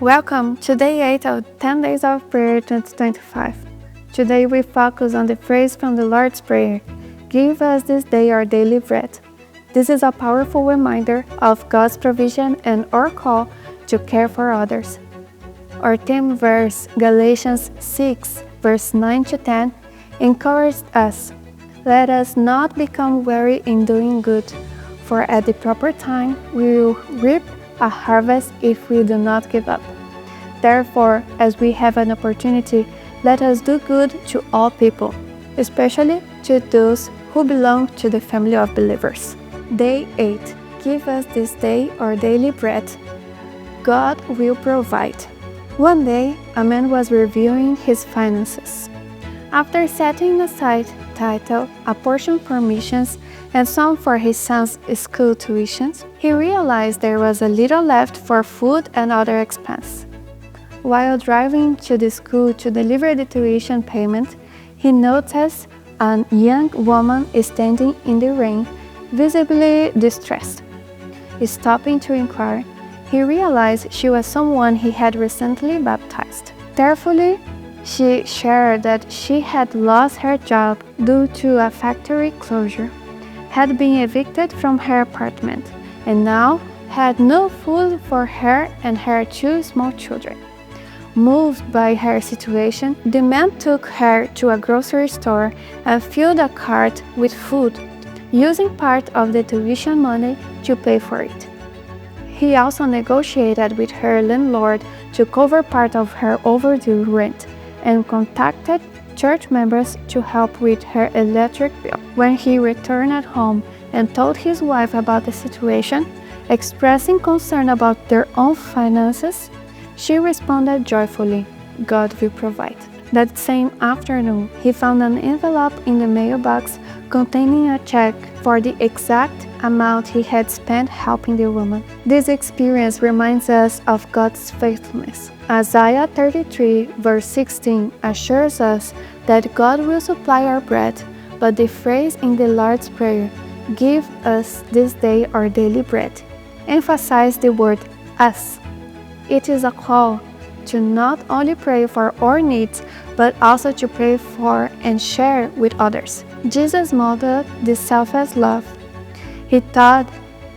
Welcome to day 8 of 10 Days of Prayer 2025. Today we focus on the phrase from the Lord's Prayer, "Give us this day our daily bread." This is a powerful reminder of God's provision and our call to care for others. Our theme verse, Galatians 6, verse 9 to 10, encouraged us, "Let us not become weary in doing good, for at the proper time we will reap a harvest if we do not give up." Therefore, as we have an opportunity, let us do good to all people, especially to those who belong to the family of believers. Day 8. Give us this day our daily bread. God will provide. One day, a man was reviewing his finances. After setting aside title, a portion for missions, and some for his son's school tuitions, he realized there was a little left for food and other expense. While driving to the school to deliver the tuition payment, he noticed a young woman standing in the rain, visibly distressed. Stopping to inquire, he realized she was someone he had recently baptized. Tearfully, she shared that she had lost her job due to a factory closure, had been evicted from her apartment, and now had no food for her and her two small children. Moved by her situation, the man took her to a grocery store and filled a cart with food, using part of the tuition money to pay for it. He also negotiated with her landlord to cover part of her overdue rent and contacted church members to help with her electric bill. When he returned at home and told his wife about the situation, expressing concern about their own finances, she responded joyfully, "God will provide." That same afternoon, he found an envelope in the mailbox containing a check for the exact amount he had spent helping the woman. This experience reminds us of God's faithfulness. Isaiah 33, verse 16 assures us that God will supply our bread, but the phrase in the Lord's Prayer, "Give us this day our daily bread," emphasizes the word us. It is a call to not only pray for our needs, but also to pray for and share with others. Jesus modeled this selfless love. He taught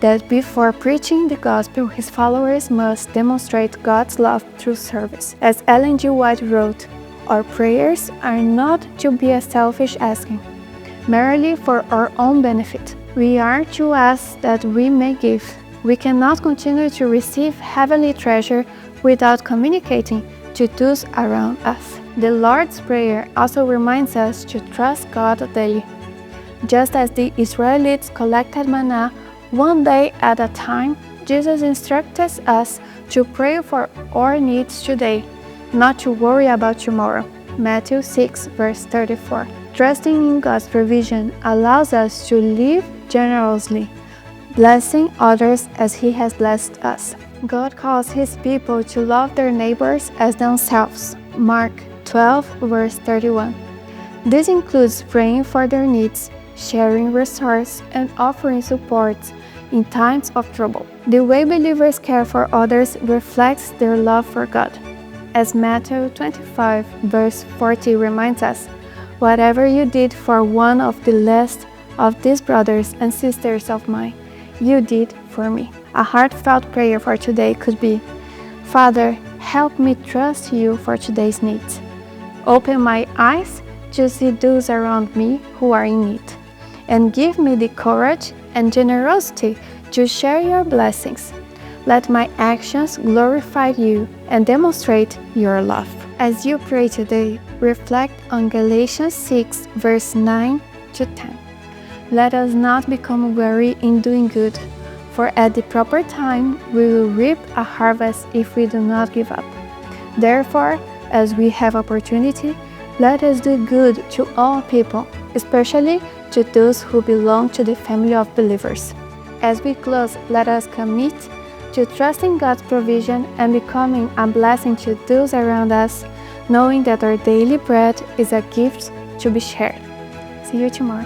that before preaching the gospel, his followers must demonstrate God's love through service. As Ellen G. White wrote, "Our prayers are not to be a selfish asking, merely for our own benefit. We are to ask that we may give. We cannot continue to receive heavenly treasure without communicating to those around us." The Lord's Prayer also reminds us to trust God daily. Just as the Israelites collected manna one day at a time, Jesus instructs us to pray for our needs today, not to worry about tomorrow. Matthew 6, verse 34. Trusting in God's provision allows us to live generously, blessing others as He has blessed us. God calls His people to love their neighbors as themselves. Mark 12, verse 31. This includes praying for their needs, sharing resources, and offering support in times of trouble. The way believers care for others reflects their love for God. As Matthew 25, verse 40 reminds us, "Whatever you did for one of the least of these brothers and sisters of mine, you did for me." A heartfelt prayer for today could be, "Father, help me trust you for today's needs. Open my eyes to see those around me who are in need, and give me the courage and generosity to share your blessings. Let my actions glorify you and demonstrate your love." As you pray today, reflect on Galatians 6, verse 9 to 10. "Let us not become weary in doing good, for at the proper time we will reap a harvest if we do not give up. Therefore, as we have opportunity, let us do good to all people, especially to those who belong to the family of believers." As we close, let us commit to trusting God's provision and becoming a blessing to those around us, knowing that our daily bread is a gift to be shared. See you tomorrow.